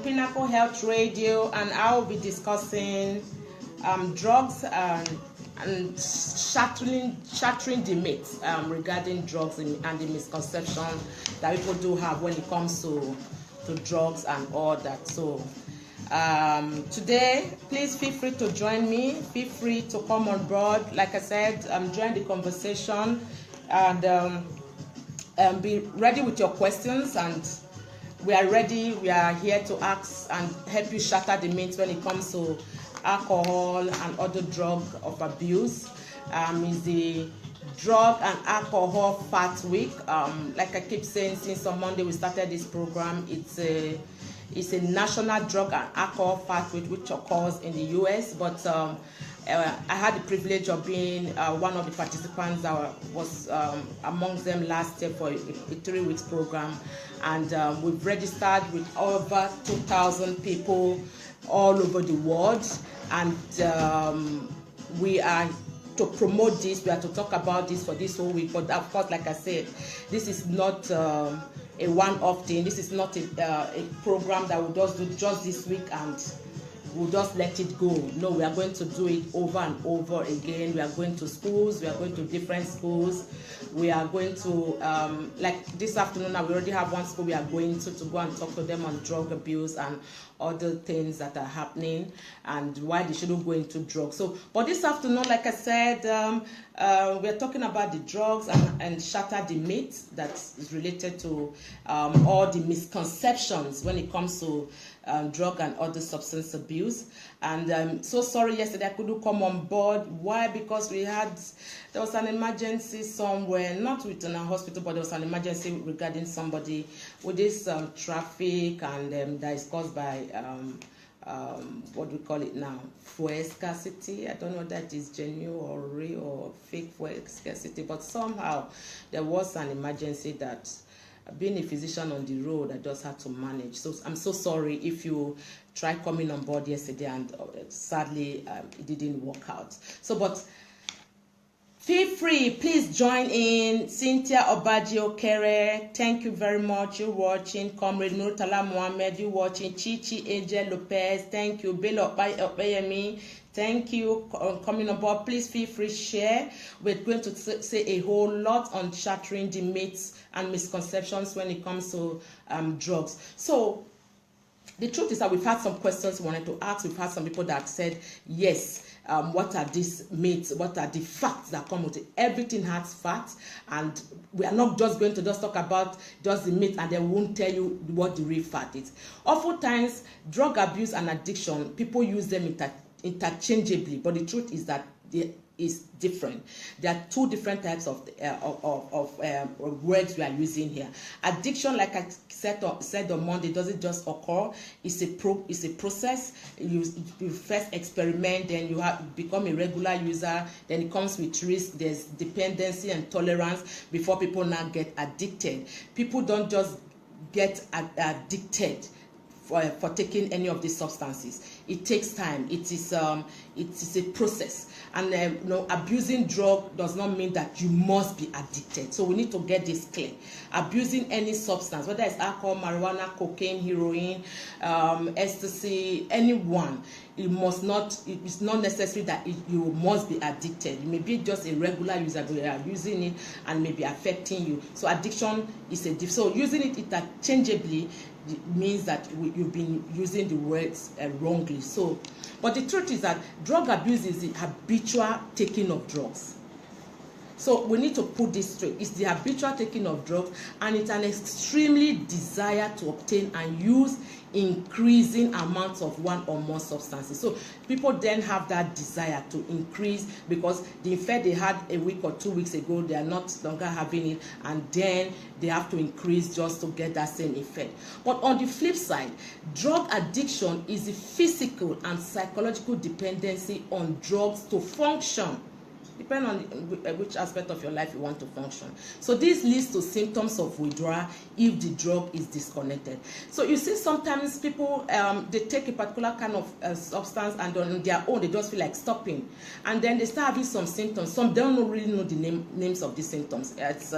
on Pinnacle Health Radio, and I will be discussing drugs and shattering the myths regarding drugs and the misconception that people do have when it comes to drugs and all that. So today, please feel free to join me. Feel free to come on board. Like I said, join the conversation and be ready with your questions. And we are ready. We are here to ask and help you shatter the myths when it comes to alcohol and other drug of abuse. Is the Drug and Alcohol Fat Week. Like I keep saying, since on Monday we started this program, it's a national drug and alcohol fat week which occurs in the US. But I had the privilege of being one of the participants that was amongst them last year for a 3 weeks program, and we've registered with over 2,000 people all over the world, and we are to promote this. We are to talk about this for this whole week. But of course, like I said, this is not a one-off thing. This is not a program that we'll just do just this week and we'll just let it go. No, we are going to do it over and over again. We are going to schools. We are going to different schools. We are going to, like this afternoon, we already have one school we are going to go and talk to them on drug abuse and other things that are happening and why they shouldn't go into drugs. So, but this afternoon, like I said, we're talking about the drugs and shatter the myths that is related to all the misconceptions when it comes to drug and other substance abuse. And I'm so sorry yesterday I couldn't come on board. Why? Because there was an emergency somewhere, not within a hospital, but there was an emergency regarding somebody with this traffic, and that is caused by what do we call it now? Fuel scarcity. I don't know if that is genuine or real or fake fuel scarcity, but somehow there was an emergency that, being a physician on the road, I just had to manage. So I'm so sorry if you tried coming on board yesterday and sadly it didn't work out. So, but feel free, please join in. Cynthia Obajio Kere, thank you very much. You're watching. Comrade Murtala Mohammed, you're watching. Chichi Angel Lopez, thank you. Bello Bayemi, thank you coming on board. Please feel free to share. We're going to say a whole lot on shattering the myths and misconceptions when it comes to drugs. So the truth is that we've had some questions we wanted to ask. We've had some people that said, yes, what are these myths? What are the facts that come with it? Everything has facts, and we are not just going to just talk about just the myth and then we won't tell you what the real fact is. Oftentimes, drug abuse and addiction, people use them interchangeably, but the truth is that they is different. There are two different types of words we are using here. Addiction, like I said on Monday, doesn't just occur. It's a process. You first experiment, then you become a regular user. Then it comes with risk. There's dependency and tolerance before people now get addicted. People don't just get addicted for taking any of these substances. It takes time. It is a process. And abusing drug does not mean that you must be addicted. So we need to get this clear. Abusing any substance, whether it's alcohol, marijuana, cocaine, heroin, ecstasy, anyone, it's not necessary that you must be addicted. You may be just a regular user, but you are using it and may be affecting you. So addiction is so using it interchangeably means that you've been using the words wrongly. So, but the truth is that drug abuse is the habitual taking of drugs. So we need to put this straight. It's the habitual taking of drugs, and it's an extremely desire to obtain and use increasing amounts of one or more substances. So people then have that desire to increase because the effect they had a week or 2 weeks ago, they are not longer having it, and then they have to increase just to get that same effect. But on the flip side, drug addiction is a physical and psychological dependency on drugs to function. depending on which aspect of your life you want to function. So this leads to symptoms of withdrawal if the drug is disconnected. So you see sometimes people, they take a particular kind of substance and on their own they just feel like stopping, and then they start having some symptoms. Some don't really know the names of these symptoms. It's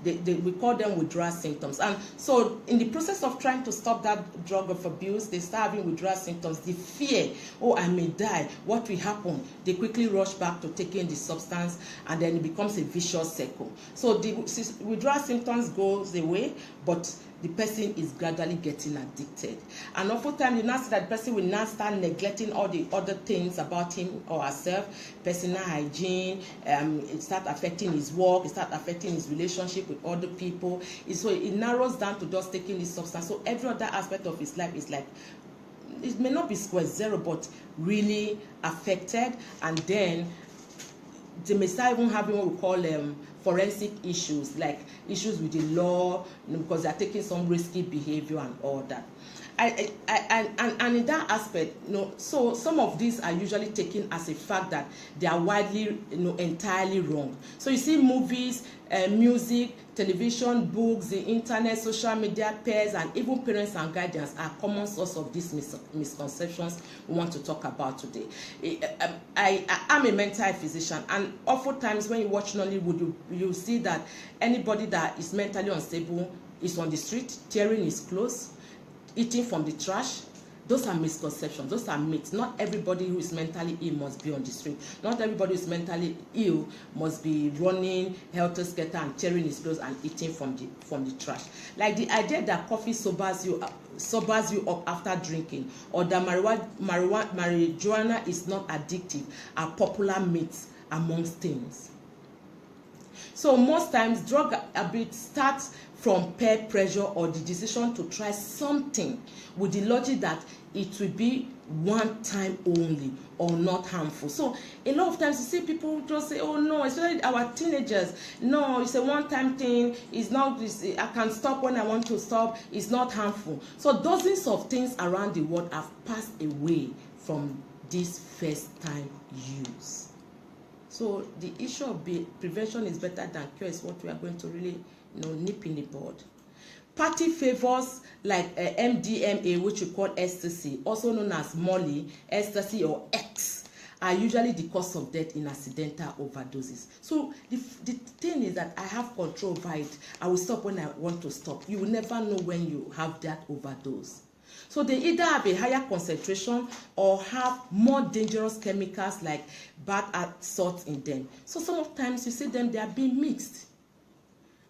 we call them withdrawal symptoms. And so in the process of trying to stop that drug of abuse, they start having withdrawal symptoms. The fear, oh, I may die, what will happen? They quickly rush back to taking the substance, and then it becomes a vicious circle. So the withdrawal symptoms goes away, but the person is gradually getting addicted. And oftentimes you now see that the person will now start neglecting all the other things about him or herself, personal hygiene, it starts affecting his work, it starts affecting his relationship with other people. So it narrows down to just taking this substance. So every other aspect of his life is like, it may not be square zero, but really affected. And then they may start even having what we call forensic issues, like issues with the law, because they are taking some risky behavior and all that. And in that aspect, so some of these are usually taken as a fact that they are widely, entirely wrong. So you see movies, music, television, books, the internet, social media, peers, and even parents and guardians are common source of these misconceptions we want to talk about today. I'm a mental health physician, and oftentimes when you watch Nollywood, you see that anybody that is mentally unstable is on the street, tearing his clothes, eating from the trash. Those are misconceptions. Those are myths. Not everybody who is mentally ill must be on the street. Not everybody who is mentally ill must be running helter-skelter and tearing his clothes and eating from the trash. Like the idea that coffee sobers you up after drinking, or that marijuana is not addictive, are popular myths amongst teens. So most times drug abuse starts from peer pressure or the decision to try something with the logic that it will be one time only or not harmful. So a lot of times you see people just say, oh no, especially our teenagers, no, it's a one-time thing, it's not, I can stop when I want to stop, it's not harmful. So dozens of things around the world have passed away from this first-time use. So the issue of prevention is better than cure is what we are going to really nip in the bud. Party favors like MDMA, which we call ecstasy, also known as Molly, ecstasy, or X, are usually the cause of death in accidental overdoses. So the thing is that I have control over it. I will stop when I want to stop. You will never know when you have that overdose. So they either have a higher concentration or have more dangerous chemicals like bad salts in them. So sometimes you see them, they are being mixed.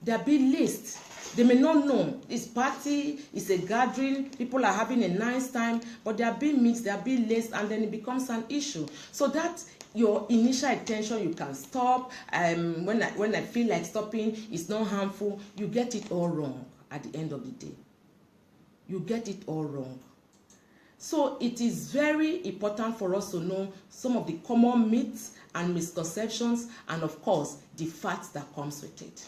They are being laced. They may not know. It's party, it's a gathering, people are having a nice time, but they are being mixed, they are being laced, and then it becomes an issue. So that your initial intention, you can stop. When I feel like stopping, it's not harmful. You get it all wrong at the end of the day. You get it all wrong. So it is very important for us to know some of the common myths and misconceptions, and of course the facts that comes with it.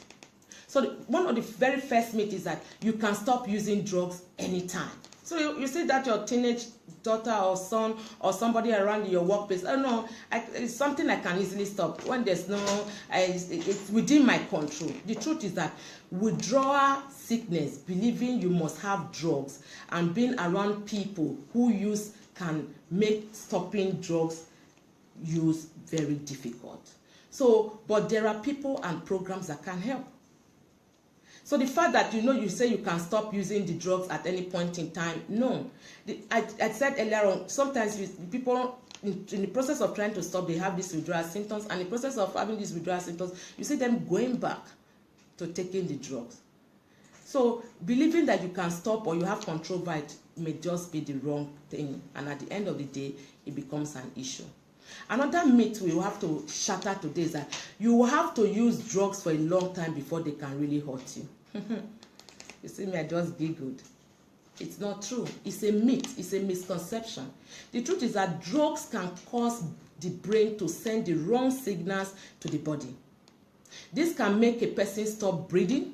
So one of the very first myths is that you can stop using drugs anytime. So you see that your teenage daughter or son or somebody around your workplace, oh no, it's something I can easily stop. When there's no, it's within my control. The truth is that withdrawal sickness, believing you must have drugs, and being around people who use can make stopping drugs use very difficult. So, but there are people and programs that can help. So the fact that you say you can stop using the drugs at any point in time, no. I said earlier on, sometimes people in the process of trying to stop, they have these withdrawal symptoms, and in the process of having these withdrawal symptoms, you see them going back to taking the drugs. So believing that you can stop or you have control over it may just be the wrong thing, and at the end of the day, it becomes an issue. Another myth we will have to shatter today is that you will have to use drugs for a long time before they can really hurt you. You see me, I just giggled. It's not true. It's a myth. It's a misconception. The truth is that drugs can cause the brain to send the wrong signals to the body. This can make a person stop breathing,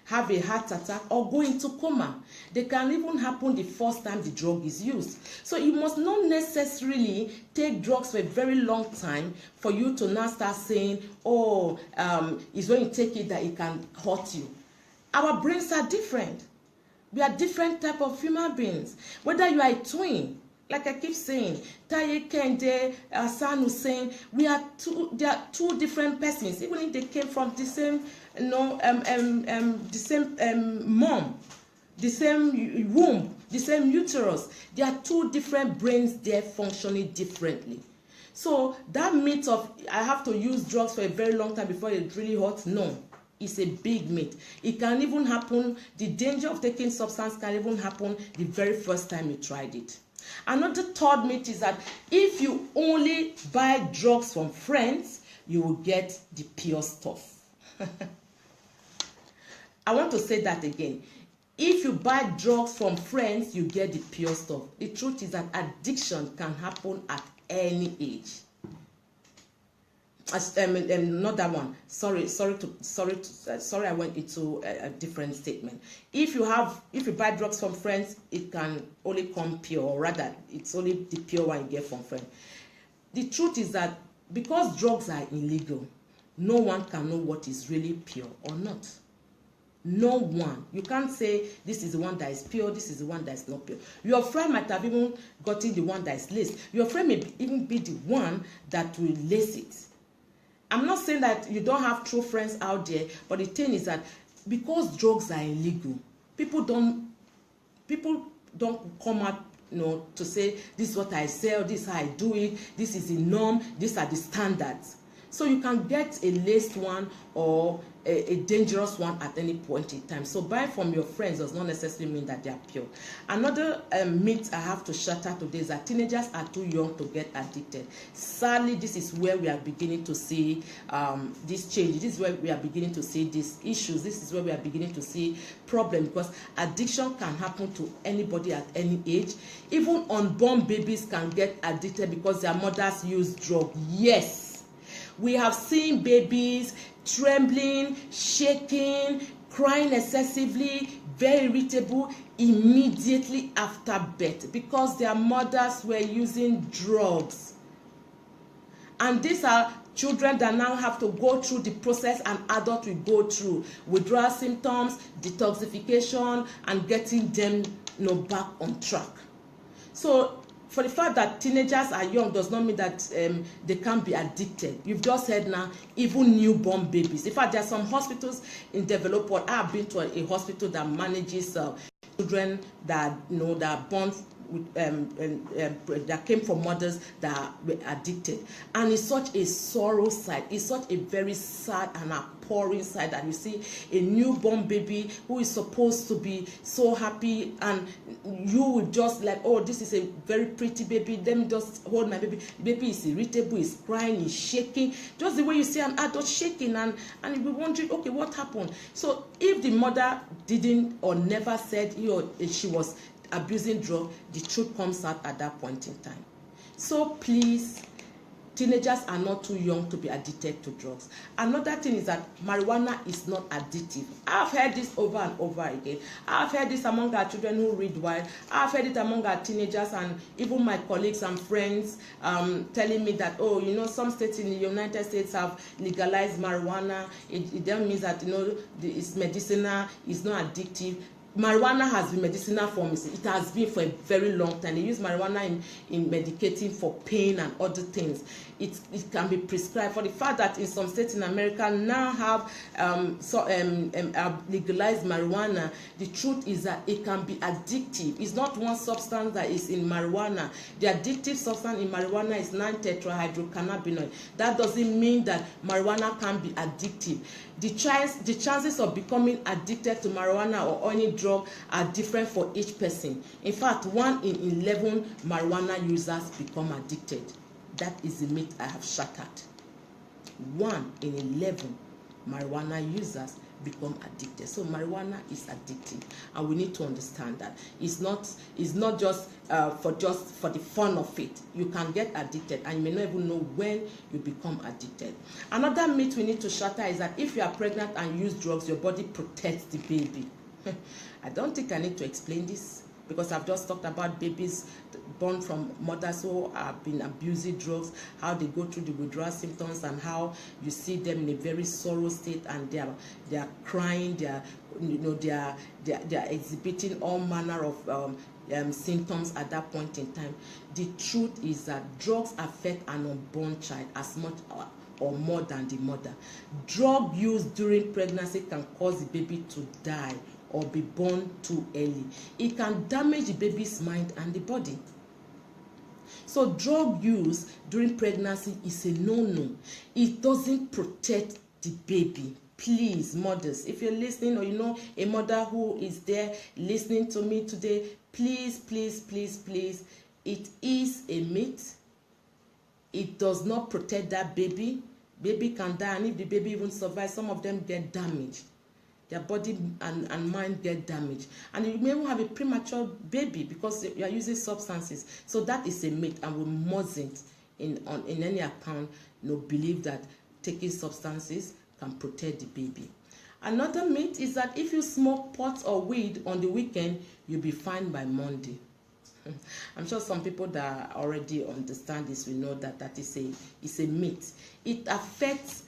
have a heart attack, or go into coma. They can even happen the first time the drug is used. So you must not necessarily take drugs for a very long time for you to now start saying, oh, it's when you take it that it can hurt you. Our brains are different. We are different type of human beings. Whether you are a twin, like I keep saying, Taye Kende, Hassan Hussein, they are two different persons, even if they came from the same, the same mom, the same womb, the same uterus. There are two different brains there functioning differently. So that myth of I have to use drugs for a very long time before it really hurts, no. It's a big myth. It can even happen, the danger of taking substance can even happen the very first time you tried it. Another third myth is that if you only buy drugs from friends, you will get the pure stuff. I want to say that again. If you buy drugs from friends, you get the pure stuff. The truth is that addiction can happen at any age. Not that one. Sorry, I went into a different statement. If you buy drugs from friends, it can only come pure, or rather, it's only the pure one you get from friends. The truth is that because drugs are illegal, no one can know what is really pure or not. No one. You can't say this is the one that is pure, this is the one that is not pure. Your friend might have even gotten the one that is laced. Your friend may even be the one that will lace it. I'm not saying that you don't have true friends out there, but the thing is that because drugs are illegal, people don't come out, to say this is what I sell, this is how I do it, this is the norm, these are the standards. So you can get a laced one or a dangerous one at any point in time. So buying from your friends does not necessarily mean that they are pure. Another myth I have to shatter today is that teenagers are too young to get addicted. Sadly, this is where we are beginning to see this change. This is where we are beginning to see these issues. This is where we are beginning to see problems, because addiction can happen to anybody at any age. Even unborn babies can get addicted because their mothers use drugs. Yes. We have seen babies trembling, shaking, crying excessively, very irritable immediately after birth because their mothers were using drugs. And these are children that now have to go through the process an adult will go through: withdrawal symptoms, detoxification, and getting them back on track. So for the fact that teenagers are young does not mean that they can't be addicted. You've just heard now, even newborn babies. In fact, there are some hospitals in developed world. I have been to a hospital that manages children that that are born with, that came from mothers that were addicted, and it's such a sorrow sight. It's such a very sad and pouring sight that you see a newborn baby who is supposed to be so happy, and you will just like, oh, this is a very pretty baby, let me just hold my baby. The baby is irritable, is crying, is shaking, just the way you see an adult shaking, and you'll be wondering, okay, what happened? So if the mother didn't or never said he or she was abusing drug, the truth comes out at that point in time. So please, teenagers are not too young to be addicted to drugs. Another thing is that marijuana is not addictive. I've heard this over and over again. I've heard this among our children who read wild. I've heard it among our teenagers and even my colleagues and friends telling me that, oh, some states in the United States have legalized marijuana. It then means that, it's medicinal, it's not addictive. Marijuana has been medicinal for me. It has been for a very long time. They use marijuana in medicating for pain and other things. It can be prescribed. For the fact that in some states in America now have legalized marijuana, the truth is that it can be addictive. It's not one substance that is in marijuana. The addictive substance in marijuana is 9-tetrahydrocannabinol. That doesn't mean that marijuana can be addictive. The chances of becoming addicted to marijuana or any drug are different for each person. In fact, 1 in 11 marijuana users become addicted. That is the myth I have shattered. 1 in 11 marijuana users become addicted. So marijuana is addictive, and we need to understand that it's not just for the fun of it. You can get addicted, and you may not even know when you become addicted. Another myth we need to shatter is that if you are pregnant and use drugs, your body protects the baby. I don't think I need to explain this, because I've just talked about babies born from mothers who have been abusing drugs, how they go through the withdrawal symptoms, and how you see them in a very sorrow state, and they are crying, they are exhibiting all manner of symptoms at that point in time. The truth is that drugs affect an unborn child as much or more than the mother. Drug use during pregnancy can cause the baby to die or be born too early. It can damage the baby's mind and the body. So drug use during pregnancy is a no-no. It doesn't protect the baby. Please, mothers, if you're listening, or you know a mother who is there listening to me today, please, please, please, please, it is a myth. It does not protect that baby. Baby can die, and if the baby even survives, some of them get damaged. Their body and mind get damaged, and you may even have a premature baby because you are using substances. So that is a myth, and we mustn't in any account believe that taking substances can protect the baby. Another myth is that if you smoke pot or weed on the weekend, you'll be fine by Monday. I'm sure some people that already understand this will know that that is a myth. It affects,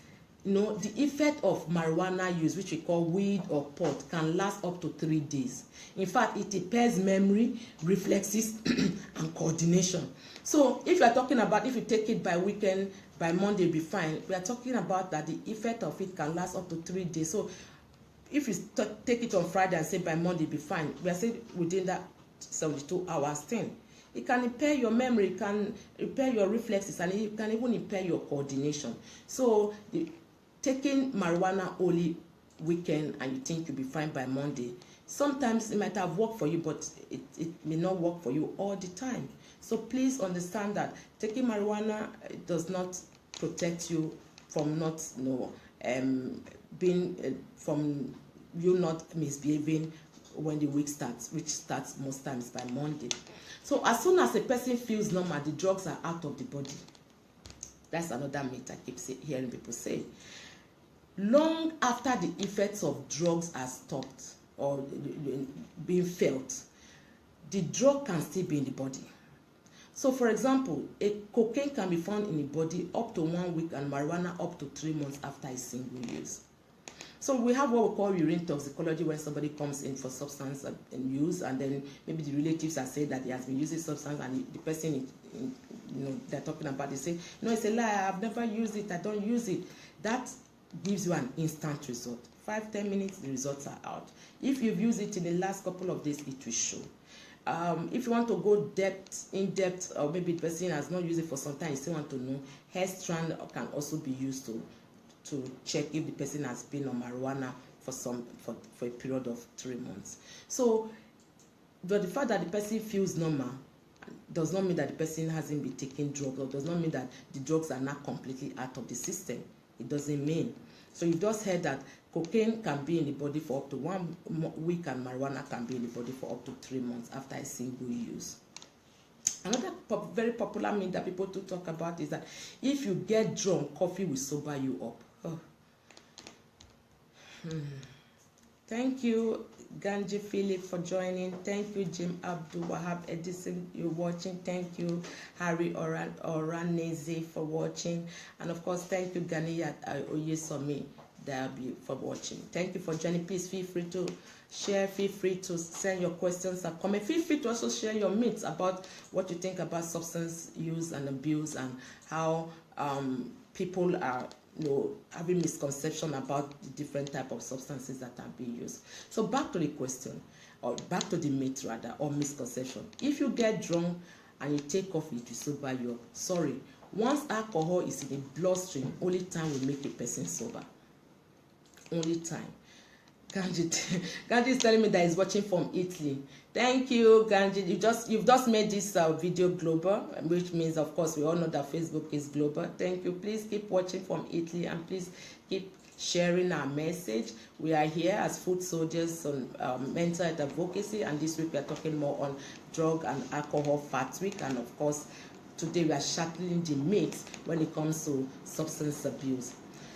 the effect of marijuana use, which we call weed or pot, can last up to 3 days. In fact, it impairs memory, reflexes, and coordination. So if you are talking about if you take it by weekend, by Monday you'll be fine, we are talking about that the effect of it can last up to 3 days. So if you take it on Friday and say by Monday you'll be fine, we are saying within that 72 hours thing. It can impair your memory, it can impair your reflexes, and it can even impair your coordination. So taking marijuana only weekend and you think you'll be fine by Monday, sometimes it might have worked for you, but it may not work for you all the time. So please understand that taking marijuana does not protect you from not from you not misbehaving when the week starts, which starts most times by Monday. So as soon as a person feels normal, the drugs are out of the body. That's another myth I keep hearing people say. Long after the effects of drugs are stopped or being felt, the drug can still be in the body. So for example, a cocaine can be found in the body up to 1 week, and marijuana up to 3 months after a single use. So we have what we call urine toxicology, when somebody comes in for substance use, and then maybe the relatives are saying that he has been using substance, and the person they're talking about, they say, no, it's a lie, I've never used it, I don't use it. That gives you an instant result. 5-10 minutes, the results are out. If you've used it in the last couple of days, it will show. If you want to go in depth, or maybe the person has not used it for some time, you still want to know, hair strand can also be used to check if the person has been on marijuana for a period of 3 months. So, but the fact that the person feels normal does not mean that the person hasn't been taking drugs, or does not mean that the drugs are not completely out of the system. It doesn't mean. So you just heard that cocaine can be in the body for up to 1 week, and marijuana can be in the body for up to 3 months after a single use. Another very popular myth that people do talk about is that if you get drunk, coffee will sober you up. Oh. Thank you, Ganji Philip, for joining. Thank you, Jim Abdul Wahab Edison, you're watching. Thank you, Harry Oraneze, for watching. And of course, thank you, Ganiyat Oyesomi for watching. Thank you for joining. Please feel free to share, feel free to send your questions and comment. Feel free to also share your myths about what you think about substance use and abuse, and how people are having misconception about the different type of substances that are being used. So back to the question, or back to the myth rather, or misconception. If you get drunk and you take coffee, it will sober you up. Sorry, once alcohol is in the bloodstream, only time will make a person sober. Only time. Ganji is telling me that he's watching from Italy. Thank you, Ganji. You've just made this video global, which means, of course, we all know that Facebook is global. Thank you. Please keep watching from Italy, and please keep sharing our message. We are here as food soldiers on mental health advocacy, and this week we are talking more on drug and alcohol fat week, and of course today we are shattering the myths when it comes to substance abuse.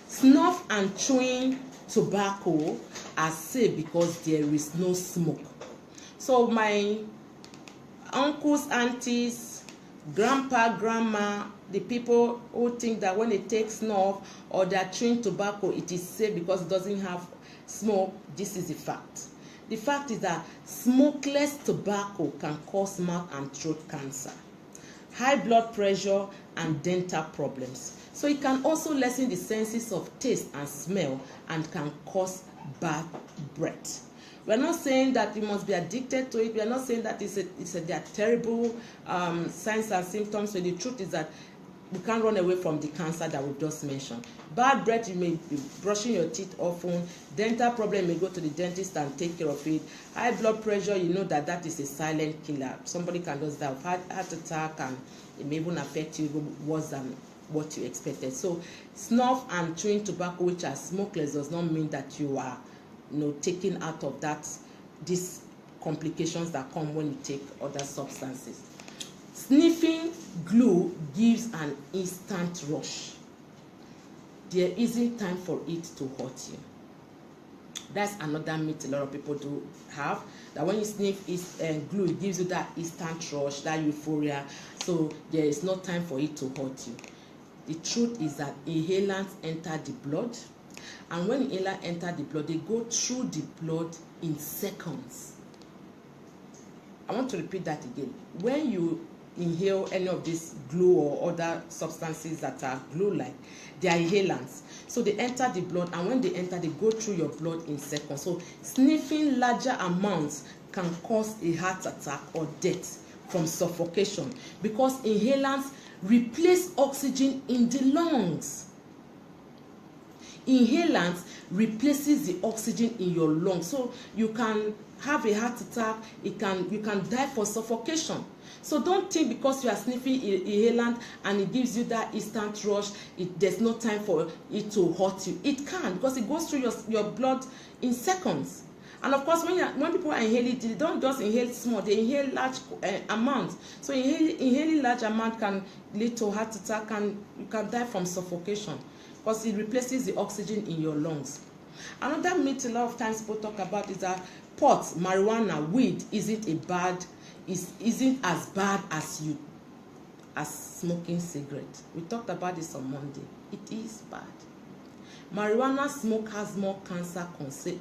Snuff and chewing tobacco are safe because there is no smoke. So my uncles, aunties, grandpa, grandma, the people who think that when they take snuff or they are chewing tobacco, it is safe because it doesn't have smoke, this is the fact. The fact is that smokeless tobacco can cause mouth and throat cancer, high blood pressure, and dental problems. So it can also lessen the senses of taste and smell and can cause bad breath. We are not saying that you must be addicted to it. We are not saying that there are terrible signs and symptoms. So the truth is that we can't run away from the cancer that we just mentioned. Bad breath, you may be brushing your teeth often. Dental problem, you may go to the dentist and take care of it. High blood pressure, you know that is a silent killer. Somebody can just die of heart attack, and it may even affect you even worse than what you expected. So snuff and chewing tobacco, which are smokeless, does not mean that you are taken out of these complications that come when you take other substances. Sniffing glue gives an instant rush. There isn't time for it to hurt you. That's another myth a lot of people do have, that when you sniff glue, it gives you that instant rush, that euphoria, so there is no time for it to hurt you. The truth is that inhalants enter the blood, and when inhalants enter the blood, they go through the blood in seconds. I want to repeat that again. When you inhale any of this glue or other substances that are glue-like, they are inhalants. So they enter the blood, and when they enter, they go through your blood in seconds. So sniffing larger amounts can cause a heart attack or death from suffocation, because inhalants replace oxygen in the lungs. Inhalants replaces the oxygen in your lungs, so you can have a heart attack. You can die for suffocation. So don't think because you are sniffing inhalant and it gives you that instant rush, there's no time for it to hurt you. It can, because it goes through your blood in seconds. And of course, when people are inhaling, they don't just inhale small, they inhale large amounts. So inhaling large amount can lead to heart attack, and you can die from suffocation because it replaces the oxygen in your lungs. Another myth a lot of times people talk about is that pot, marijuana, weed isn't as bad as smoking cigarette. We talked about this on Monday. It is bad. Marijuana smoke has more cancer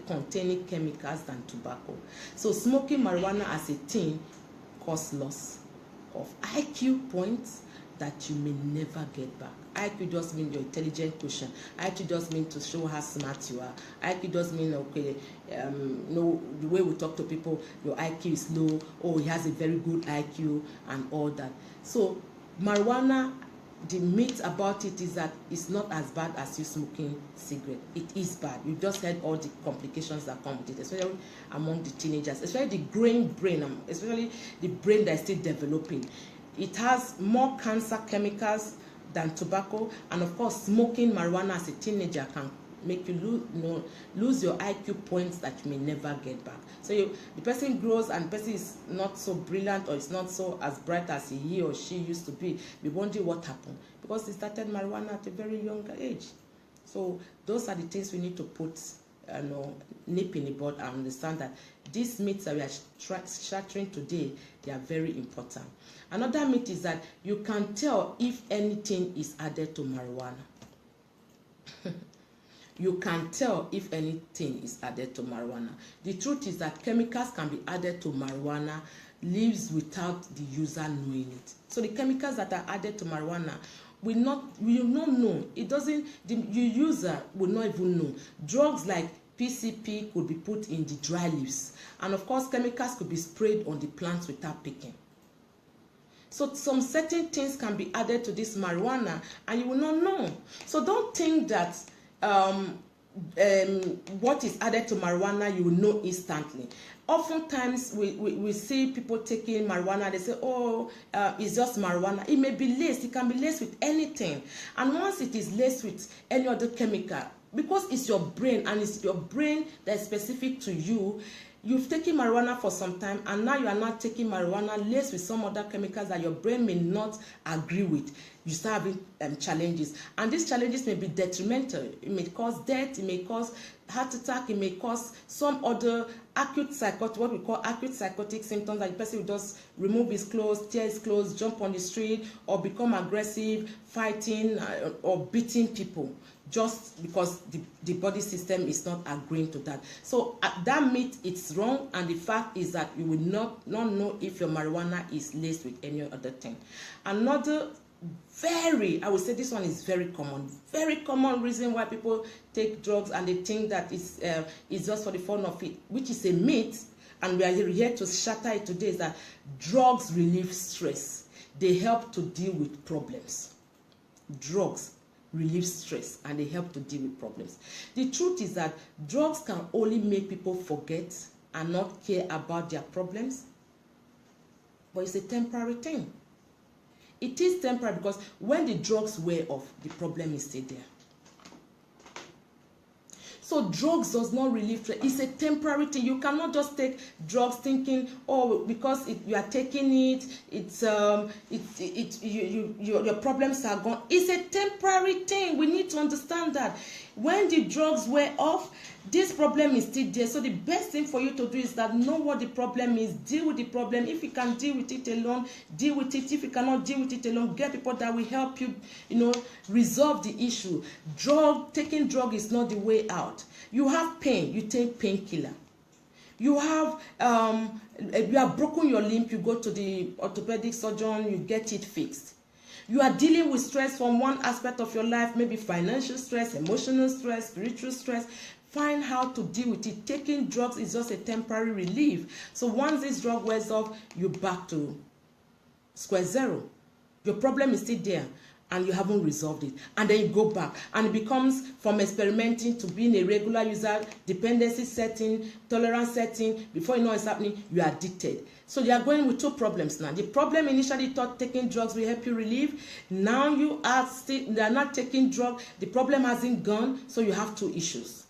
containing chemicals than tobacco. So smoking marijuana as a teen causes loss of IQ points that you may never get back. IQ just means your intelligent quotient. IQ just means to show how smart you are. IQ just means, okay, the way we talk to people, your IQ is low, oh, he has a very good IQ and all that. So marijuana, the myth about it is that it's not as bad as you smoking cigarette. It is bad. You just heard all the complications that come with it, especially among the teenagers, especially the growing brain, especially the brain that is still developing. It has more cancer chemicals than tobacco, and of course smoking marijuana as a teenager can make you lose your IQ points that you may never get back. So the person grows, and the person is not so brilliant, or is not so as bright as he or she used to be. We wonder what happened, because they started marijuana at a very young age. So those are the things we need to put nip in the bud and understand that these myths that we are shattering today, they are very important. Another myth is that you can tell if anything is added to marijuana. You can tell if anything is added to marijuana. The truth is that chemicals can be added to marijuana leaves without the user knowing it. So the chemicals that are added to marijuana will not know. It doesn't. The user will not even know. Drugs like PCP could be put in the dry leaves, and of course chemicals could be sprayed on the plants without picking. So some certain things can be added to this marijuana and you will not know. So don't think that what is added to marijuana you will know instantly. Oftentimes we see people taking marijuana, they say, oh, it's just marijuana. It may be laced, it can be laced with anything. And once it is laced with any other chemical, because it's your brain and it's your brain that's specific to you. You've taken marijuana for some time and now you are not taking marijuana laced with some other chemicals that your brain may not agree with. You start having challenges, and these challenges may be detrimental. It may cause death, it may cause heart attack, it may cause some other acute psychotic, what we call acute psychotic symptoms, that the person will just remove his clothes, tear his clothes, jump on the street, or become aggressive, fighting or beating people, just because the body system is not agreeing to that. So that myth, it's wrong, and the fact is that you will not know if your marijuana is laced with any other thing. Another I would say this one is very common reason why people take drugs, and they think that it's just for the fun of it, which is a myth, and we are here to shatter it today, is that drugs relieve stress. They help to deal with problems. Drugs relieve stress and they help to deal with problems. The truth is that drugs can only make people forget and not care about their problems, but it's a temporary thing. It is temporary, because when the drugs wear off, the problem is still there. So drugs does not relieve stress. It's a temporary thing. You cannot just take drugs thinking, oh, because you are taking it, your problems are gone. It's a temporary thing. We need to understand that. When the drugs wear off, this problem is still there. So the best thing for you to do is that know what the problem is, deal with the problem. If you can deal with it alone, deal with it. If you cannot deal with it alone, get people that will help you, resolve the issue. Taking drug is not the way out. You have pain, you take painkiller. You have broken your limb, you go to the orthopedic surgeon, you get it fixed. You are dealing with stress from one aspect of your life, maybe financial stress, emotional stress, spiritual stress. Find how to deal with it. Taking drugs is just a temporary relief. So once this drug wears off, you're back to square zero. Your problem is still there, and you haven't resolved it. And then you go back, and it becomes from experimenting to being a regular user, dependency setting, tolerance setting. Before you know what's happening, you are addicted. So you are going with two problems now. The problem initially thought taking drugs will help you relieve. Now you are not taking drugs. The problem hasn't gone, so you have two issues,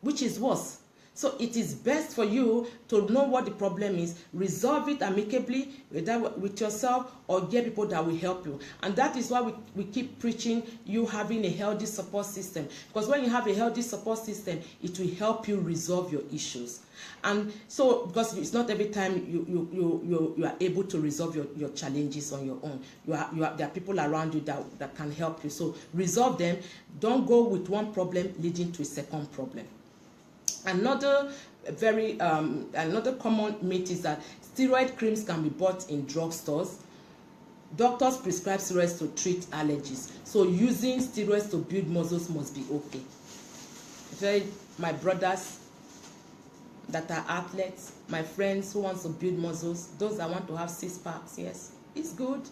which is worse. So it is best for you to know what the problem is, resolve it amicably, whether with yourself or get people that will help you. And that is why we keep preaching you having a healthy support system. Because when you have a healthy support system, it will help you resolve your issues. And so, because it's not every time you are able to resolve your challenges on your own. There are people around you that can help you. So resolve them. Don't go with one problem leading to a second problem. Another common myth is that steroid creams can be bought in drugstores. Doctors prescribe steroids to treat allergies. So using steroids to build muscles must be okay. My brothers that are athletes, my friends who want to build muscles, those that want to have six packs, yes, it's good.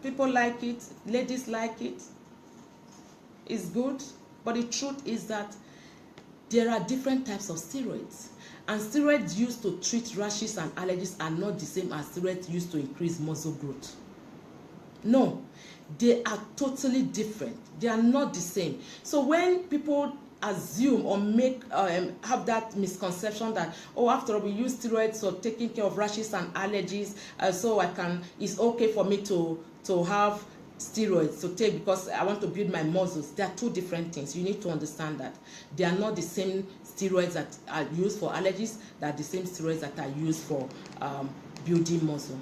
People like it, ladies like it. It's good. But the truth is that there are different types of steroids, and steroids used to treat rashes and allergies are not the same as steroids used to increase muscle growth. No, they are totally different. They are not the same. So when people assume or have that misconception that, oh, after all, we use steroids for taking care of rashes and allergies, so it's okay for me to have steroids to take because I want to build my muscles. They are two different things. You need to understand that they are not the same steroids that are used for allergies. They are the same steroids that are used for building muscle.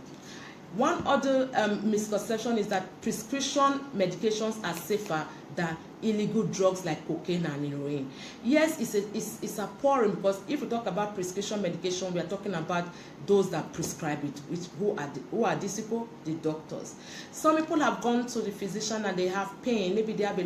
One other misconception is that prescription medications are safer than illegal drugs like cocaine and heroin. Yes, it's abhorrent, because if we talk about prescription medication, we are talking about those that prescribe it, who are these people? The doctors. Some people have gone to the physician and they have pain. Maybe they have a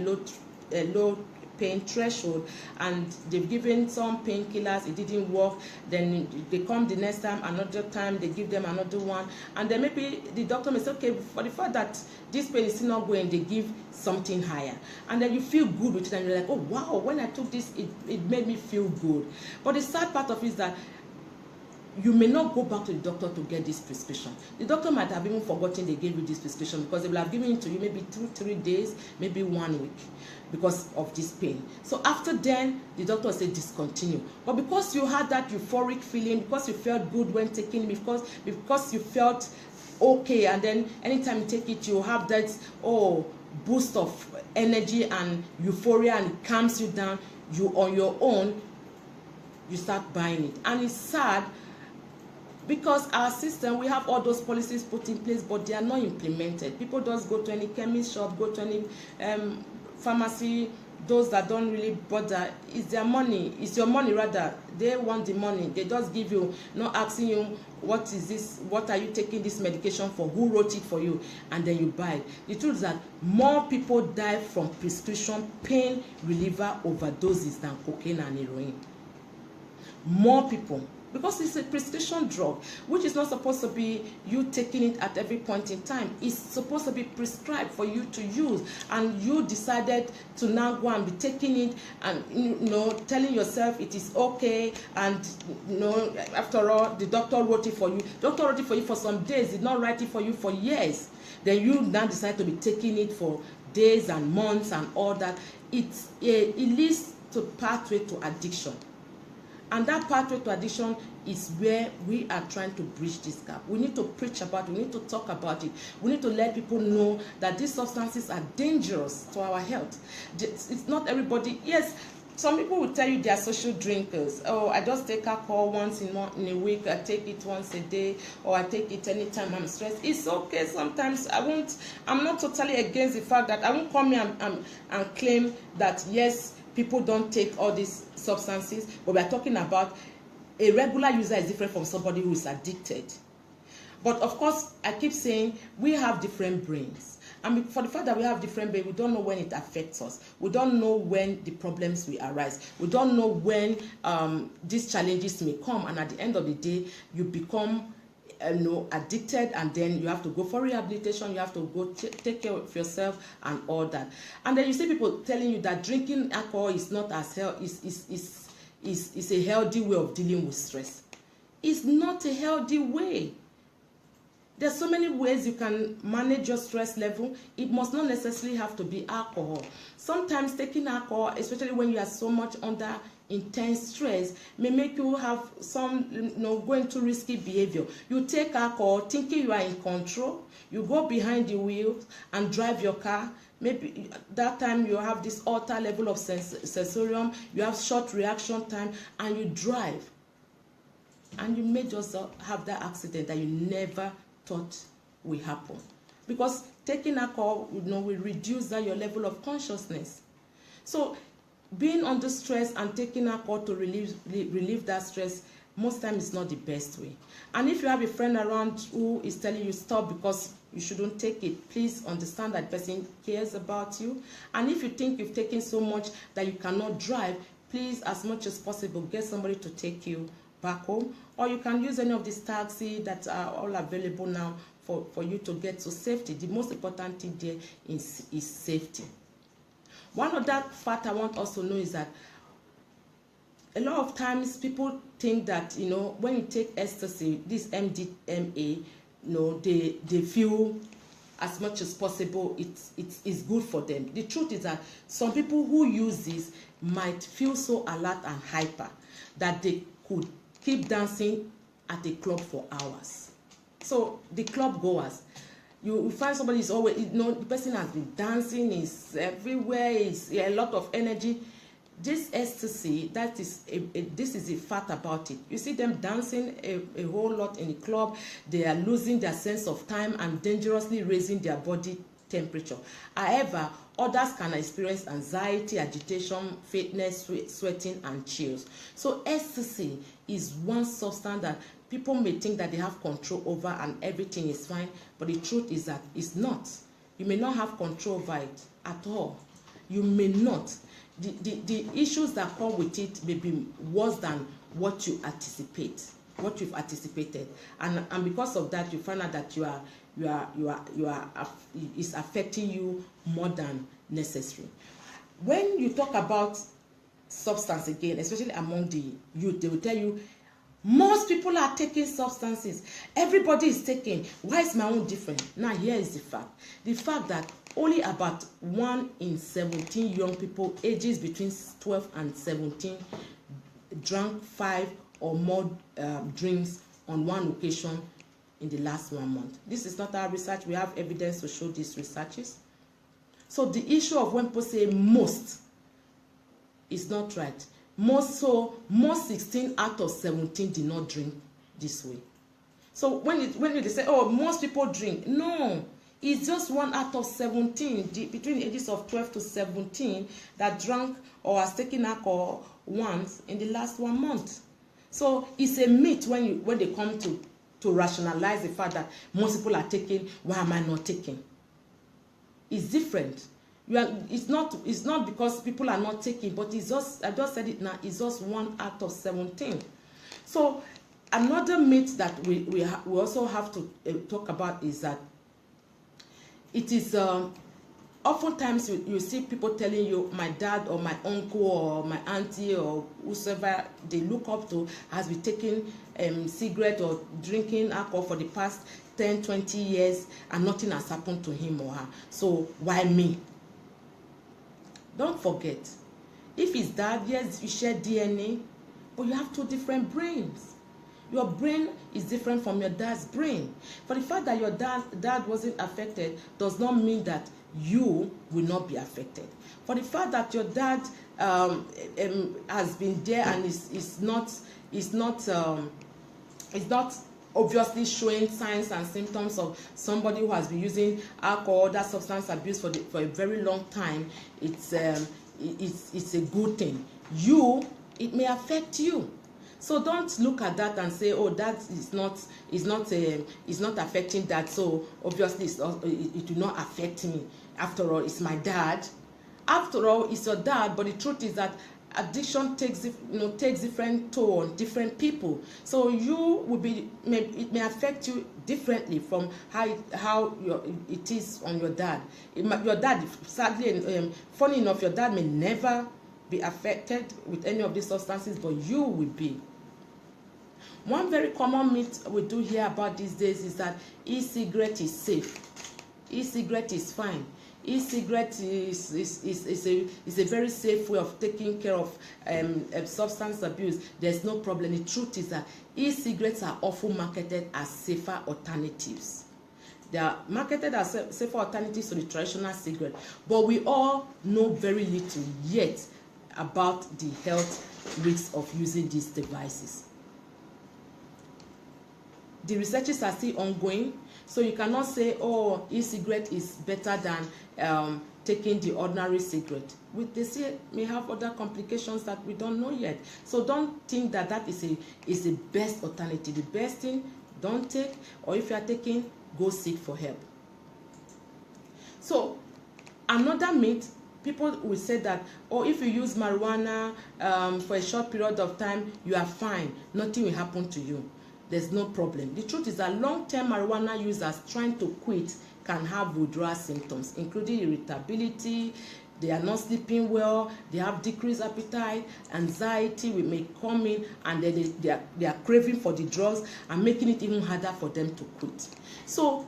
low pain threshold, and they've given some painkillers, it didn't work. Then they come the next time, another time they give them another one, and then maybe the doctor may say, okay, for the fact that this pain is still not going, they give something higher, and then you feel good with it, and you're like, oh wow, when I took this, it made me feel good. But the sad part of it is that you may not go back to the doctor to get this prescription. The doctor might have even forgotten they gave you this prescription because they will have given it to you maybe 2-3 days, maybe 1 week because of this pain. So after then, the doctor said discontinue. But because you had that euphoric feeling, because you felt good when taking it, because you felt okay, and then anytime you take it, you have that boost of energy and euphoria, and it calms you down, you on your own, you start buying it. And it's sad because our system, we have all those policies put in place, but they are not implemented. People just go to any chemist shop, go to any pharmacy. Those that don't really bother, it's their money, it's your money rather. They want the money. They just give you, not asking you, what is this, what are you taking this medication for, who wrote it for you, and then you buy it. The truth is that more people die from prescription pain reliever overdoses than cocaine and heroin. More people, because it's a prescription drug, which is not supposed to be you taking it at every point in time. It's supposed to be prescribed for you to use, and you decided to now go and be taking it and telling yourself it is okay, and after all the doctor wrote it for you. Doctor wrote it for you for some days, did not write it for you for years. Then you now decide to be taking it for days and months and all that. It leads to pathway to addiction. And that pathway to addiction is where we are trying to bridge this gap. We need to preach about it. We need to talk about it. We need to let people know that these substances are dangerous to our health. It's not everybody. Yes, some people will tell you they are social drinkers. Oh, I just take alcohol once in a week. I take it once a day, or I take it anytime I'm stressed. It's okay sometimes. I'm not totally against the fact that I won't come here and claim that yes, people don't take all these substances, but we are talking about a regular user is different from somebody who is addicted. But of course, I keep saying we have different brains. And for the fact that we have different brains, we don't know when it affects us. We don't know when the problems will arise. We don't know when these challenges may come. And at the end of the day, you become addicted, and then you have to go for rehabilitation, you have to go take care of yourself and all that. And then you see people telling you that drinking alcohol is not as is a healthy way of dealing with stress. It's not a healthy way. There's so many ways you can manage your stress level. It must not necessarily have to be alcohol. Sometimes taking alcohol, especially when you are so much under intense stress, may make you have some go into risky behavior. You take alcohol thinking you are in control, you go behind the wheel and drive your car. Maybe that time you have this alter level of sensorium, you have short reaction time, and you drive, and you may just have that accident that you never thought will happen, because taking alcohol will reduce your level of consciousness. So being under stress and taking alcohol to relieve that stress most times is not the best way. And if you have a friend around who is telling you stop because you shouldn't take it, please understand that person cares about you. And if you think you've taken so much that you cannot drive, please, as much as possible, get somebody to take you back home, or you can use any of these taxis that are all available now for you to get to safety. The most important thing there is safety. One other fact I want us to know is that a lot of times people think that when you take ecstasy, this MDMA, they feel as much as possible it's good for them. The truth is that some people who use this might feel so alert and hyper that they could keep dancing at a club for hours. So the club goers, you find somebody is always, the person has been dancing, is everywhere, is a lot of energy. This ecstasy, this is a fact about it. You see them dancing a whole lot in the club. They are losing their sense of time and dangerously raising their body temperature. However, others can experience anxiety, agitation, faintness, sweating, and chills. So ecstasy is one substance that people may think that they have control over and everything is fine, but the truth is that it's not. You may not have control over it at all. You may not. The issues that come with it may be worse than what you anticipate, what you've anticipated, and because of that, you find out that it's affecting you more than necessary. When you talk about substance again, especially among the youth, they will tell you Most people are taking substances. Everybody is taking. Why is my own different? Now, here is the fact. The fact that only about 1 in 17 young people ages between 12 and 17 drank 5 or more drinks on one occasion in the last 1 month. This is not our research. We have evidence to show these researches. So the issue of when people say most is not right. Most 16 out of 17 did not drink this way. So when they say, oh, most people drink, no, it's just 1 out of 17 between the ages of 12 to 17 that drank or has taken alcohol once in the last 1 month. So it's a myth when they come to rationalize the fact that most people are taking. Why am I not taking? It's different. It's not because people are not taking, but it's just, I just said it now, it's just 1 out of 17. So another myth that we also have to talk about is that it is oftentimes you see people telling you, my dad or my uncle or my auntie or whoever they look up to has been taking cigarette or drinking alcohol for the past 10, 20 years and nothing has happened to him or her. So why me? Don't forget, if it's dad, yes, you share DNA, but you have 2 different brains. Your brain is different from your dad's brain. For the fact that your dad wasn't affected does not mean that you will not be affected. For the fact that your dad has been there and is not obviously showing signs and symptoms of somebody who has been using alcohol, that substance abuse for a very long time, it's a good thing. It may affect you. So don't look at that and say, oh, that is not affecting that, so obviously it will not affect me. After all, it's my dad. After all, it's your dad, but the truth is that addiction takes different toll on different people. So it may affect you differently from how it is on your dad. Your dad, sadly, funny enough, your dad may never be affected with any of these substances, but you will be. One very common myth we do hear about these days is that e-cigarette is safe. E-cigarette is fine. E-cigarette is a very safe way of taking care of substance abuse. There's no problem. The truth is that e-cigarettes are often marketed as safer alternatives. They are marketed as safer alternatives to the traditional cigarette, but we all know very little yet about the health risks of using these devices. The researches are still ongoing, so you cannot say, oh, e-cigarette is better than taking the ordinary cigarette. They say may have other complications that we don't know yet. So don't think that that is the best alternative. The best thing, don't take, or if you are taking, go seek for help. So another myth, people will say that, oh, if you use marijuana for a short period of time, you are fine. Nothing will happen to you. There's no problem. The truth is that long-term marijuana users trying to quit can have withdrawal symptoms, including irritability, they are not sleeping well, they have decreased appetite, anxiety may come in, and then they are craving for the drugs and making it even harder for them to quit. So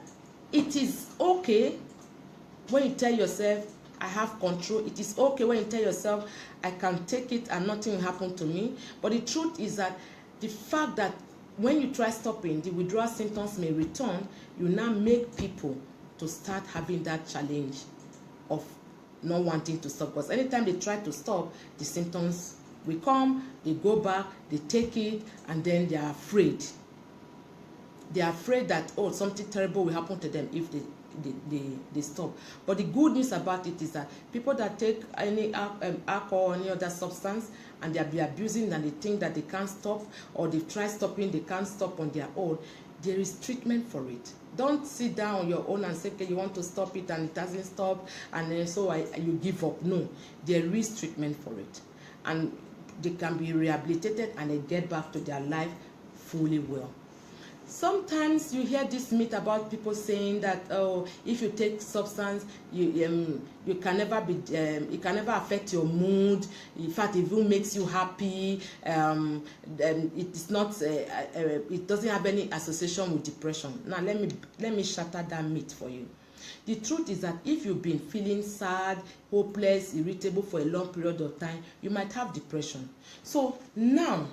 it is okay when you tell yourself, I have control. It is okay when you tell yourself, I can take it and nothing will happen to me. But the truth is that the fact that when you try stopping, the withdrawal symptoms may return, you now make people to start having that challenge of not wanting to stop. Because anytime they try to stop, the symptoms will come, they go back, they take it, and then they are afraid. They are afraid that, oh, something terrible will happen to them if they stop. But the good news about it is that people that take any alcohol or any other substance and they be abusing and they think that they can't stop, or they've tried stopping, they can't stop on their own, there is treatment for it. Don't sit down on your own and say, okay, you want to stop it and it hasn't stopped, and then so you give up. No, there is treatment for it, and they can be rehabilitated and they get back to their life fully well. Sometimes you hear this myth about people saying that, oh, if you take substance, you can never be, it can never affect your mood. In fact, it even makes you happy. It is not, it doesn't have any association with depression. Now, let me shatter that myth for you. The truth is that if you've been feeling sad, hopeless, irritable for a long period of time, you might have depression. So now,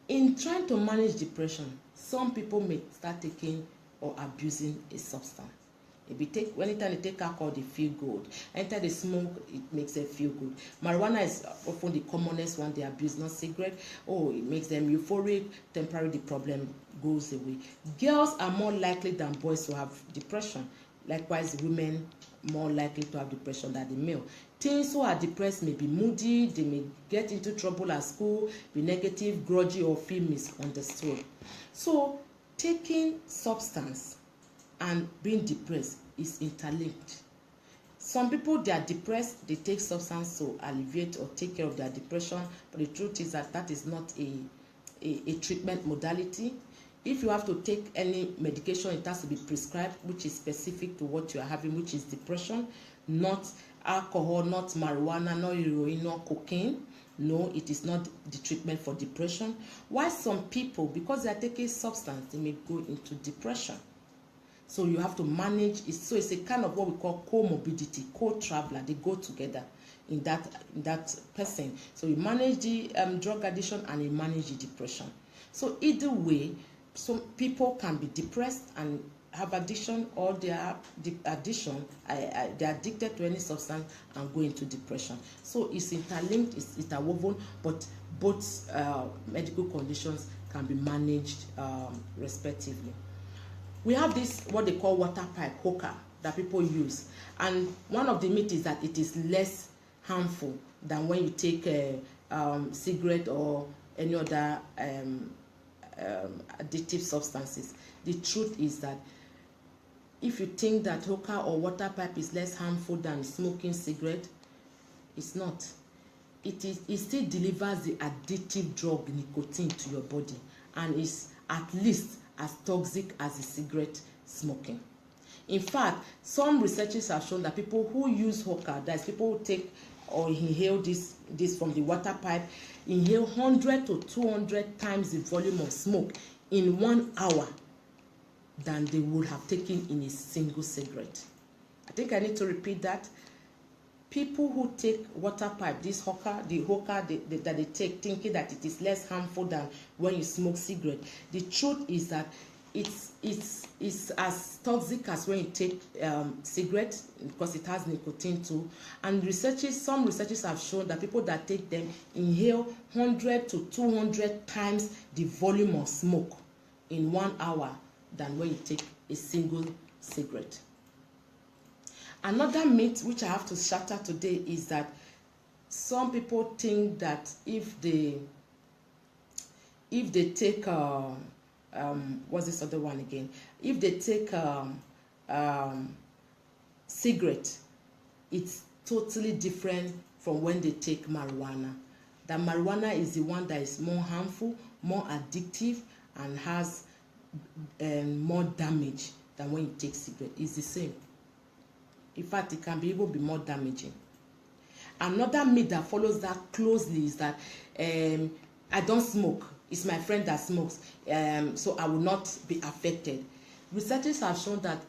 in trying to manage depression, some people may start taking or abusing a substance. Anytime they take alcohol, they feel good. Anytime they smoke, it makes them feel good. Marijuana is often the commonest one they abuse, not cigarette. Oh, it makes them euphoric. Temporarily, the problem goes away. Girls are more likely than boys to have depression. Likewise, women more likely to have depression than the male. Teens who are depressed may be moody, they may get into trouble at school, be negative, grudgy, or feel misunderstood. So, taking substance and being depressed is interlinked. Some people, they are depressed, they take substance to alleviate or take care of their depression, but the truth is that that is not a treatment modality. If you have to take any medication, it has to be prescribed, which is specific to what you are having, which is depression, not alcohol, not marijuana, not heroin, not cocaine. No, it is not the treatment for depression. Why some people, because they are taking substance, they may go into depression. So you have to manage it. So it's a kind of what we call comorbidity, co-traveler. They go together in that person. So you manage the drug addiction and you manage the depression. So either way, some people can be depressed and have addiction, or they are addiction, they're addicted to any substance and go into depression. So it's interlinked, it's interwoven, but both medical conditions can be managed respectively. We have this, what they call water pipe, hookah, that people use. And one of the myths is that it is less harmful than when you take a cigarette or any other addictive substances. The truth is that if you think that hookah or water pipe is less harmful than smoking cigarette, it's not. It still delivers the addictive drug nicotine to your body and is at least as toxic as the cigarette smoking. In fact, some researchers have shown that people who use hookah, that is people who take or inhale this from the water pipe, inhale 100 to 200 times the volume of smoke in 1 hour than they would have taken in a single cigarette. I think I need to repeat that. People who take water pipe, this hookah, the hookah that they take, thinking that it is less harmful than when you smoke cigarette. The truth is that it's as toxic as when you take cigarette, because it has nicotine too. And some researchers have shown that people that take them inhale 100 to 200 times the volume of smoke in 1 hour than when you take a single cigarette. Another myth which I have to shatter today is that some people think that if they take what's this other one again? If they take cigarette, it's totally different from when they take marijuana. That marijuana is the one that is more harmful, more addictive, and has more damage than when you take cigarette. It's the same. In fact, it can even be more damaging. Another myth that follows that closely is that I don't smoke. It's my friend that smokes, so I will not be affected. Researchers have shown that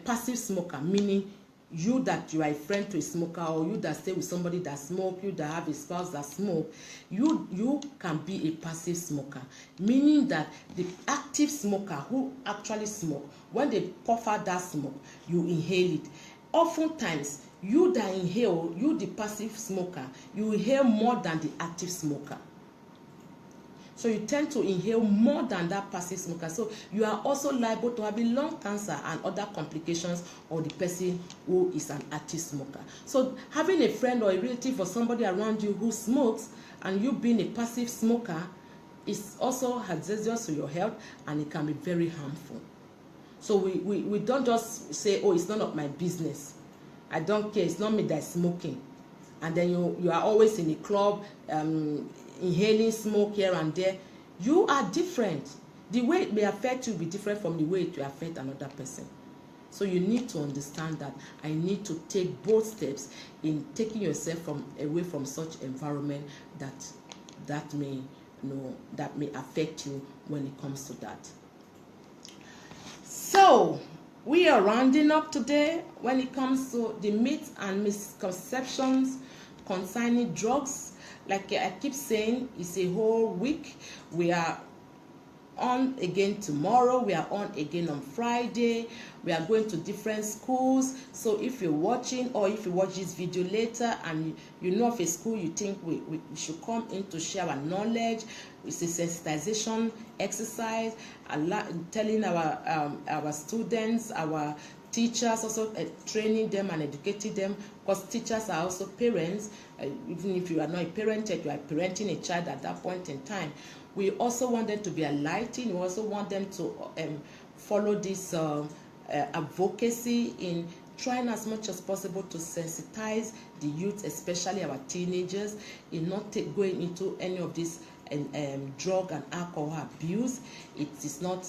passive smoker, meaning you are a friend to a smoker, or you that stay with somebody that smokes, you that have a spouse that smokes, you can be a passive smoker, meaning that the active smoker who actually smoke, when they puff out that smoke, you inhale it. Oftentimes, you that inhale, you the passive smoker, you inhale more than the active smoker. So you tend to inhale more than that passive smoker. So you are also liable to have lung cancer and other complications of the person who is an active smoker. So having a friend or a relative or somebody around you who smokes and you being a passive smoker is also hazardous to your health, and it can be very harmful. So we don't just say, oh, it's none of my business. I don't care. It's not me that's smoking. And then you are always in a club, inhaling smoke here and there. You are different. The way it may affect you will be different from the way it will affect another person. So you need to understand that I need to take both steps in taking yourself away from such environment that may affect you when it comes to that. So we are rounding up today when it comes to the myths and misconceptions concerning drugs. Like I keep saying, it's a whole week. We are on again tomorrow, we are on again on Friday. We are going to different schools. So if you're watching, or if you watch this video later and you know of a school you think we should come in to share our knowledge, it's a sensitization exercise, telling our students, our teachers, also training them and educating them, because teachers are also parents. Even if you are not a parent yet, you are parenting a child at that point in time. We also want them to be enlightened. We also want them to follow this advocacy in trying as much as possible to sensitize the youth, especially our teenagers, in not going into any of this drug and alcohol abuse. It is not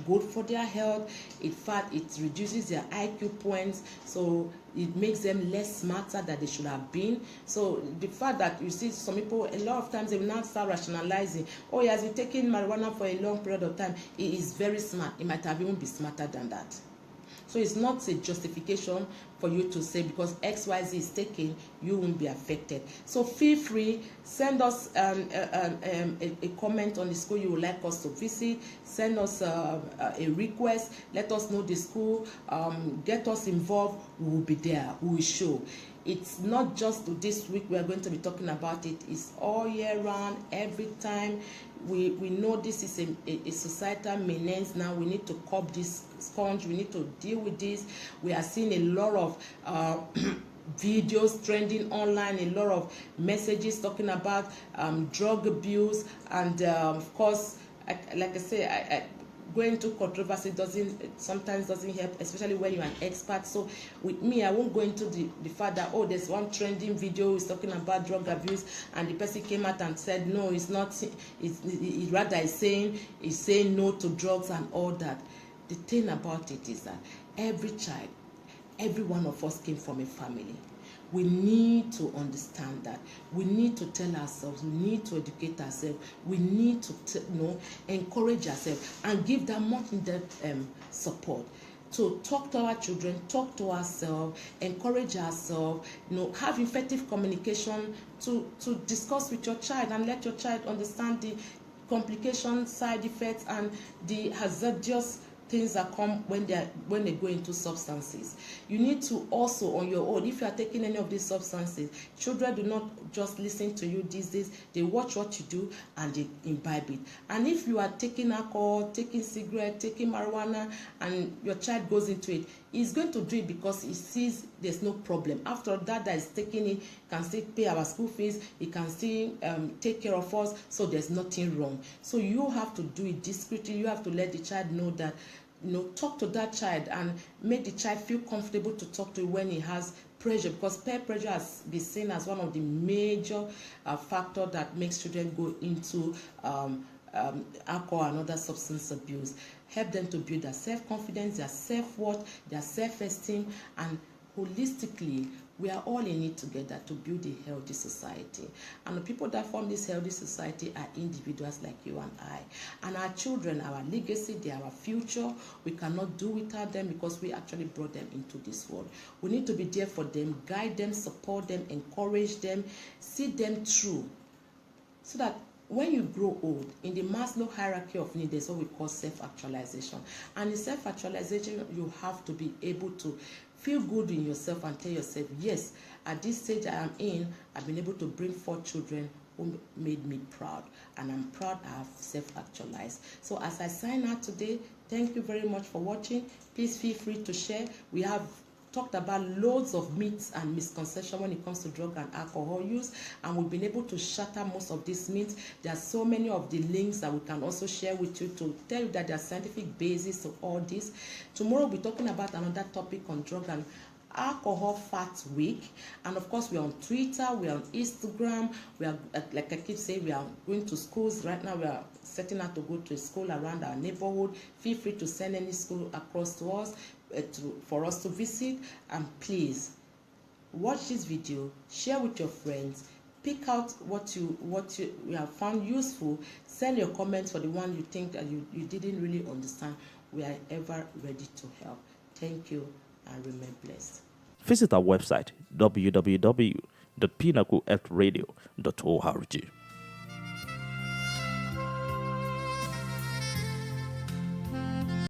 good for their health. In fact, it reduces their IQ points, so it makes them less smarter than they should have been. So the fact that you see some people, a lot of times they will now start rationalizing, oh, he has been taking marijuana for a long period of time, he is very smart. He might have even been smarter than that. So it's not a justification for you to say because XYZ is taken, you won't be affected. So feel free, send us a comment on the school you would like us to visit, send us a request, let us know the school, get us involved, we will be there, we will show. It's not just this week we are going to be talking about it, it's all year round, every time. We know this is a societal menace now. We need to curb this scourge. We need to deal with this. We are seeing a lot of videos trending online, a lot of messages talking about drug abuse, and of course, like I say, going to controversy sometimes doesn't help, especially when you're an expert. So with me, I won't go into the fact that, oh, there's one trending video is talking about drug abuse and the person came out and said no, it's not, it's rather is saying no to drugs and all that. The thing about it is that every child, every one of us came from a family. We need to understand that. We need to tell ourselves, we need to educate ourselves, we need to encourage ourselves and give them much in-depth support. So talk to our children, talk to ourselves, encourage ourselves, have effective communication to discuss with your child and let your child understand the complications, side effects, and the hazardous things that come when they go into substances. You need to also, on your own, if you are taking any of these substances, children do not just listen to you these days. They watch what you do and they imbibe it. And if you are taking alcohol, taking cigarette, taking marijuana, and your child goes into it, he's going to do it because he sees there's no problem. After that is taking it, can still pay our school fees, he can still take care of us, so there's nothing wrong. So you have to do it discreetly. You have to let the child know that, talk to that child and make the child feel comfortable to talk to you when he has pressure, because peer pressure has been seen as one of the major factors that makes children go into alcohol and other substance abuse. Help them to build their self-confidence, their self-worth, their self-esteem, and holistically, we are all in it together to build a healthy society. And the people that form this healthy society are individuals like you and I. And our children, our legacy, they are our future. We cannot do without them because we actually brought them into this world. We need to be there for them, guide them, support them, encourage them, see them through, so that when you grow old, in the Maslow hierarchy of needs, there's what we call self-actualization. And in self-actualization, you have to be able to feel good in yourself and tell yourself, yes, at this stage I am in, I've been able to bring 4 children who made me proud. And I'm proud I have self-actualized. So as I sign out today, thank you very much for watching. Please feel free to share. We have talked about loads of myths and misconceptions when it comes to drug and alcohol use, and we've been able to shatter most of these myths. There are so many of the links that we can also share with you to tell you that there's scientific basis to all this. Tomorrow we'll be talking about another topic on drug and Alcohol Fat Week. And of course, we're on Twitter, we're on Instagram, we are, like I keep saying, we are going to schools. Right now, we are setting out to go to a school around our neighborhood. Feel free to send any school across to us for us to visit. And please, watch this video, share with your friends, pick out what you have found useful, send your comments for the one you think that you didn't really understand. We are ever ready to help. Thank you and remain blessed. Visit our website www.pinnaclefradio.org.